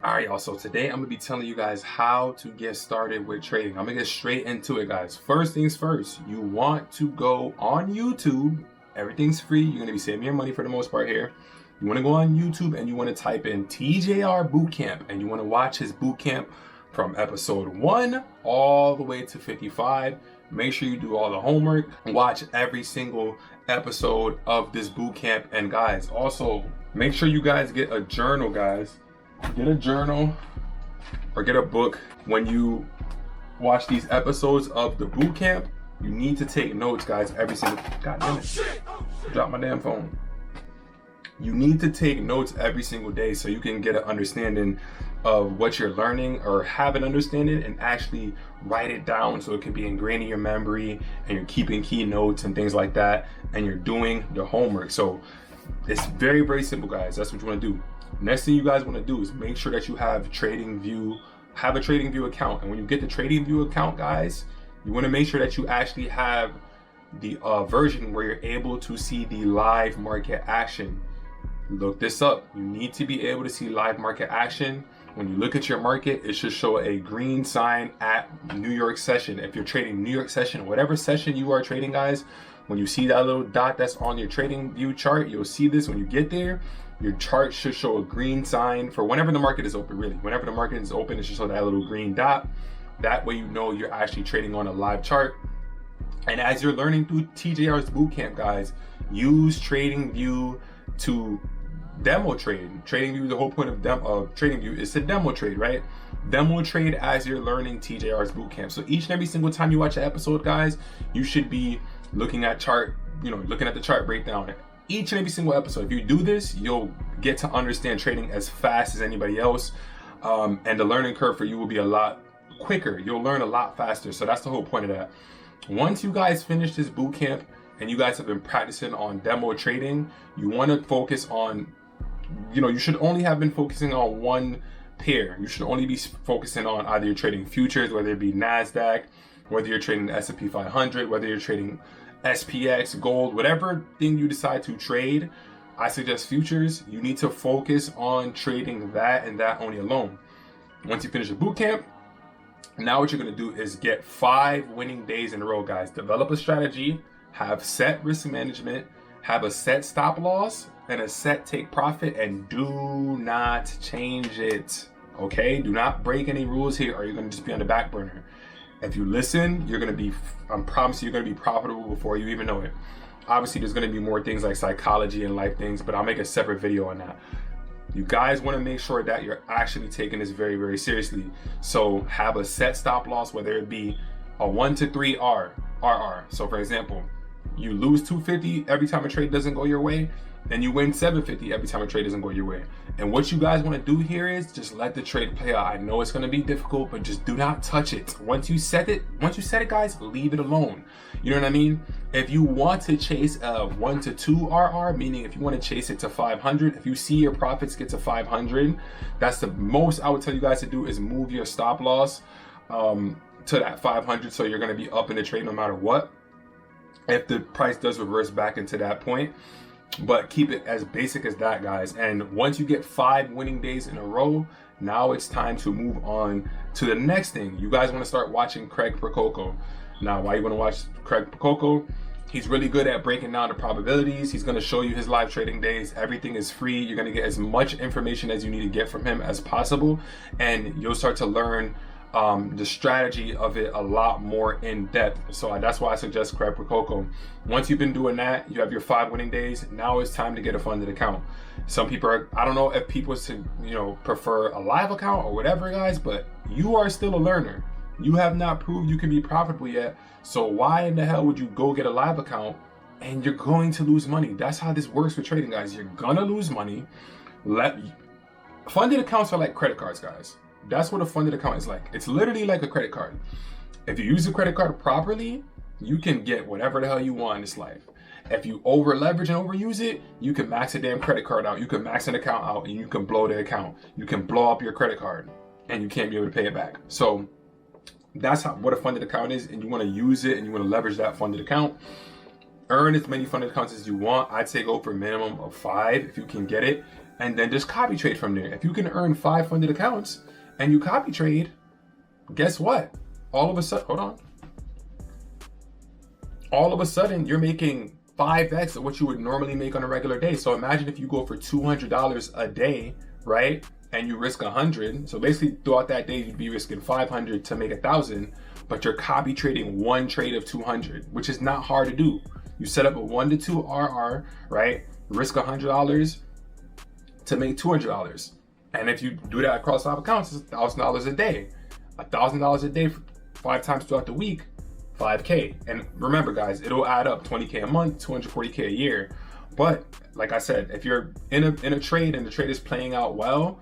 All right, y'all. So today I'm gonna be telling you guys how to get started with trading. I'm gonna get straight into it, guys. First things first, you want to go on YouTube. Everything's free. You're gonna be saving your money for the most part here. You want to go on YouTube and you want to type in TJR Bootcamp, and you want to watch his bootcamp from episode 1 all the way to 55. Make sure you do all the homework. Watch every single episode of this bootcamp. And guys, also make sure you guys get a journal, guys. Get a journal or get a book. When you watch these episodes of the boot camp, you need to take notes, guys. Every single, god damn it, drop my damn phone. You need to take notes every single day so you can get an understanding of what you're learning, or have an understanding and actually write it down so it can be ingrained in your memory, and you're keeping key notes and things like that, and you're doing the homework. So it's very, very simple, guys. That's what you want to do. Next thing you guys want to do is make sure that you have TradingView, have a TradingView account. And when you get the TradingView account, guys, you want to make sure that you actually have the version where you're able to see the live market action. Look this up. You need to be able to see live market action. When you look at your market, it should show a green sign at New York session. If you're trading New York session, whatever session you are trading, guys, when you see that little dot that's on your TradingView chart, you'll see this when you get there. Your chart should show a green sign for whenever the market is open, really. Whenever the market is open, it should show that little green dot. That way you know you're actually trading on a live chart. And as you're learning through TJR's bootcamp, guys, use TradingView to demo trade. TradingView, the whole point of TradingView is to demo trade, right? Demo trade as you're learning TJR's bootcamp. So each and every single time you watch an episode, guys, you should be looking at chart, looking at the chart breakdown. Each and every single episode. If you do this, you'll get to understand trading as fast as anybody else. And the learning curve for you will be a lot quicker. You'll learn a lot faster. So that's the whole point of that. Once you guys finish this boot camp and you guys have been practicing on demo trading, you want to focus on, you should only have been focusing on one pair. You should only be focusing on either you're trading futures, whether it be NASDAQ, whether you're trading the S&P 500, whether you're trading SPX, gold, whatever thing you decide to trade. I suggest futures. You need to focus on trading that and that only alone. Once you finish the boot camp, now what you're going to do is get 5 winning days in a row, guys. Develop a strategy, have set risk management, have a set stop loss and a set take profit, and do not change it. Okay, do not break any rules here, or you're going to just be on the back burner. If you listen, you're going to be, I promise you, you're going to be profitable before you even know it. Obviously, there's going to be more things like psychology and life things, but I'll make a separate video on that. You guys want to make sure that you're actually taking this very, very seriously. So have a set stop loss, whether it be a 1 to 3 RR. So for example, you lose 250 every time a trade doesn't go your way, then you win 750 every time a trade doesn't go your way. And what you guys want to do here is just let the trade play out. I know it's going to be difficult, but just do not touch it. Once you set it, guys, leave it alone. You know what I mean? If you want to chase a 1 to 2 RR, meaning if you want to chase it to 500, if you see your profits get to 500, that's the most I would tell you guys to do, is move your stop loss to that 500. So you're going to be up in the trade no matter what, if the price does reverse back into that point. But keep it as basic as that, guys. And once you get 5 winning days in a row, now it's time to move on to the next thing. You guys want to start watching Craig Prococo. Now, why you want to watch Craig Prococo? He's really good at breaking down the probabilities. He's going to show you his live trading days. Everything is free. You're going to get as much information as you need to get from him as possible, and you'll start to learn the strategy of it a lot more in depth. So that's why I suggest Craig Prococo. Once you've been doing that, you have your 5 winning days. Now it's time to get a funded account. Some people are, I don't know if people prefer a live account or whatever, guys, but you are still a learner. You have not proved you can be profitable yet. So why in the hell would you go get a live account and you're going to lose money? That's how this works with trading, guys. You're gonna lose money. Funded accounts are like credit cards, guys. That's what a funded account is like. It's literally like a credit card. If you use a credit card properly, you can get whatever the hell you want in this life. If you over leverage and overuse it, you can max a damn credit card out. You can max an account out and you can blow the account. You can blow up your credit card and you can't be able to pay it back. So that's what a funded account is, and you want to use it and you want to leverage that funded account. Earn as many funded accounts as you want. I'd say go for a minimum of 5 if you can get it. and then just copy trade from there. If you can earn 5 funded accounts and you copy trade, guess what? All of a sudden, you're making 5x of what you would normally make on a regular day. So imagine if you go for $200 a day, right? And you risk 100. So basically throughout that day, you'd be risking 500 to make 1,000, but you're copy trading one trade of 200, which is not hard to do. You set up a 1 to 2 RR, right? Risk $100 to make $200. And if you do that across 5 accounts, it's $1,000 a day. $1,000 a day, 5 times throughout the week, 5K. And remember guys, it'll add up, 20K a month, 240K a year. But like I said, if you're in a trade and the trade is playing out well,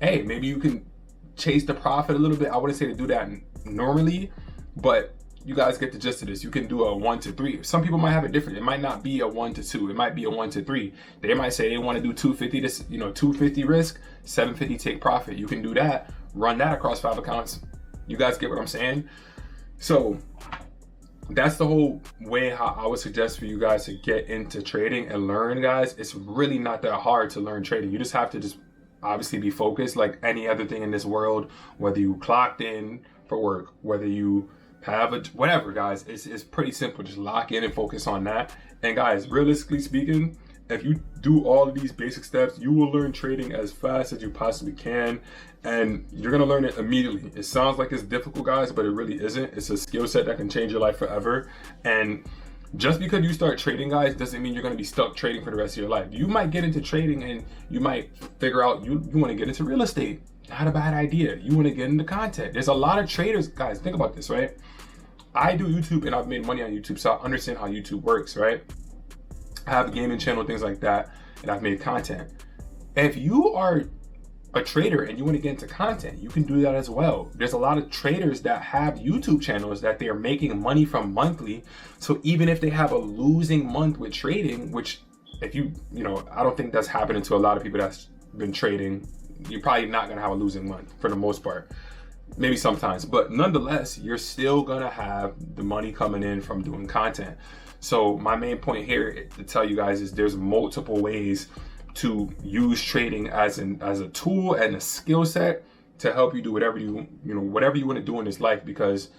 hey, maybe you can chase the profit a little bit. I wouldn't say to do that normally, but you guys get the gist of this. You can do a 1 to 3. Some people might have it different. It might not be a 1 to 2. It might be a 1 to 3. They might say they want to do 250 to, 250 risk, 750 take profit. You can do that, run that across 5 accounts. You guys get what I'm saying? So that's the whole way how I would suggest for you guys to get into trading and learn, guys. It's really not that hard to learn trading. You just have to just obviously be focused like any other thing in this world, whether you clocked in for work, whether you have whatever, guys. It's pretty simple. Just lock in and focus on that. And guys, realistically speaking, if you do all of these basic steps, you will learn trading as fast as you possibly can, and you're gonna learn it immediately. It sounds like it's difficult, guys, but it really isn't. It's a skill set that can change your life forever. And just because you start trading, guys, doesn't mean you're gonna be stuck trading for the rest of your life. You might get into trading and you might figure out you wanna get into real estate. Not a bad idea. You wanna get into content. There's a lot of traders, guys, think about this, right? I do YouTube and I've made money on YouTube, so I understand how YouTube works, right? I have a gaming channel, things like that, and I've made content. If you are a trader and you want to get into content, you can do that as well. There's a lot of traders that have YouTube channels that they're making money from monthly. So even if they have a losing month with trading, which if I don't think that's happening to a lot of people that's been trading, you're probably not going to have a losing month for the most part. Maybe sometimes, but nonetheless, you're still going to have the money coming in from doing content. So my main point here to tell you guys is there's multiple ways to use trading as a tool and a skill set to help you do whatever you want to do in this life. Because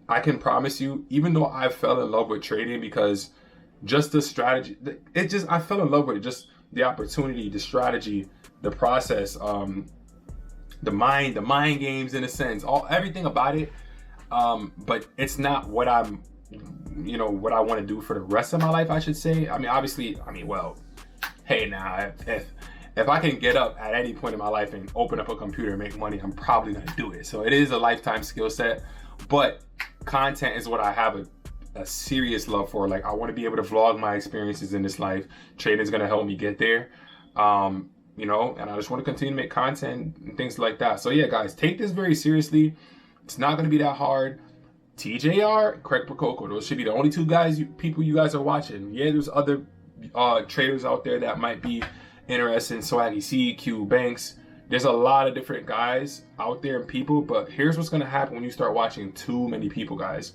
I can promise you, even though I fell in love with trading, because just the strategy, I fell in love with it, just the opportunity, the strategy, the process, the mind games in a sense, everything about it. But it's not what what I want to do for the rest of my life, I should say. Well, hey, now, if I can get up at any point in my life and open up a computer and make money, I'm probably gonna do it. So it is a lifetime skill set, but content is what I have a serious love for. Like, I want to be able to vlog my experiences in this life. Trading is gonna help me get there. And I just want to continue to make content and things like that. So yeah, guys, take this very seriously. It's not gonna be that hard. TJR, Craig Prococo, those should be the only two people you guys are watching. Yeah, there's other traders out there that might be interested in Swaggy C, Q Banks. There's a lot of different guys out there and people, but here's what's gonna happen when you start watching too many people, guys.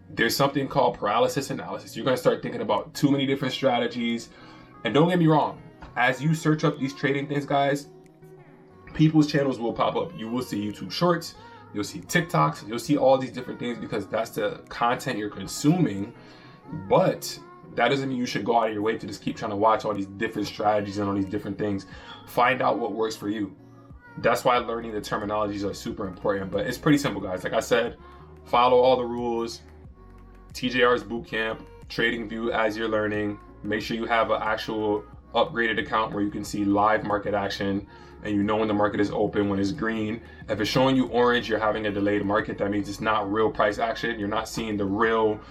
There's something called paralysis analysis. You're gonna start thinking about too many different strategies. And don't get me wrong, as you search up these trading things, guys, people's channels will pop up. You will see YouTube shorts, you'll see TikToks, you'll see all these different things because that's the content you're consuming. But that doesn't mean you should go out of your way to just keep trying to watch all these different strategies and all these different things. Find out what works for you. That's why learning the terminologies are super important. But it's pretty simple, guys. Like I said, follow all the rules. TJR's Bootcamp, TradingView as you're learning. Make sure you have an actual upgraded account where you can see live market action and you know when the market is open, when it's green. If it's showing you orange, you're having a delayed market. That means it's not real price action. You're not seeing the real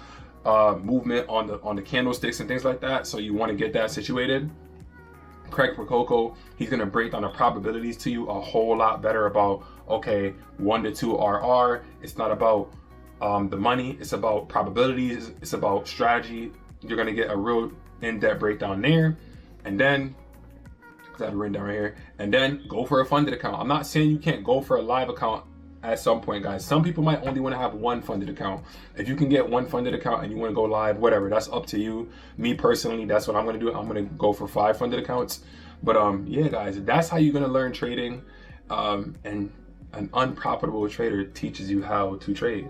movement on the candlesticks and things like that. So you want to get that situated. Craig Prococo, he's going to break down the probabilities to you a whole lot better about, okay, 1 to 2 RR. It's not about the money. It's about probabilities. It's about strategy. You're going to get a real in-depth breakdown there. And then, because I have it written down right here, and then go for a funded account. I'm not saying you can't go for a live account at some point, guys. Some people might only want to have one funded account. If you can get one funded account and you want to go live, whatever, that's up to you. Me personally, that's what I'm going to do. I'm going to go for 5 funded accounts. But yeah, guys, that's how you're gonna learn trading. And an unprofitable trader teaches you how to trade,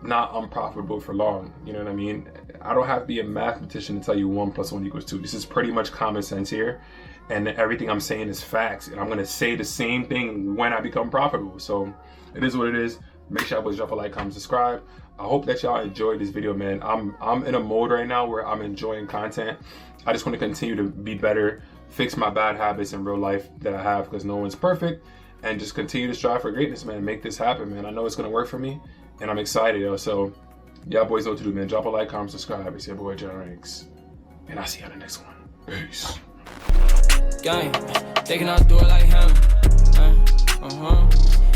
not unprofitable for long. You know what I mean? I don't have to be a mathematician to tell you 1 + 1 = 2. This is pretty much common sense here, and everything I'm saying is facts, and I'm gonna say the same thing when I become profitable. So it is what it is. Make sure y'all drop a like, comment, subscribe. I hope that y'all enjoyed this video, man. I'm in a mode right now where I'm enjoying content. I just want to continue to be better, fix my bad habits in real life that I have, because no one's perfect, and just continue to strive for greatness, man. Make this happen, man. I know it's gonna work for me, and I'm excited, yo. So y'all boys know what to do, man. Drop a like, comment, subscribe. It's your boy JrRanks, and I'll see you on the next one. Peace. Gang, they cannot do it like him.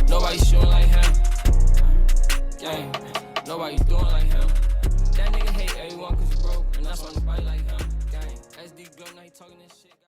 Nobody shooting like him. Gang, nobody doing like him. That nigga hate everyone 'cause he broke, and that's why nobody like him. Gang, SD Gun, now he talking this shit.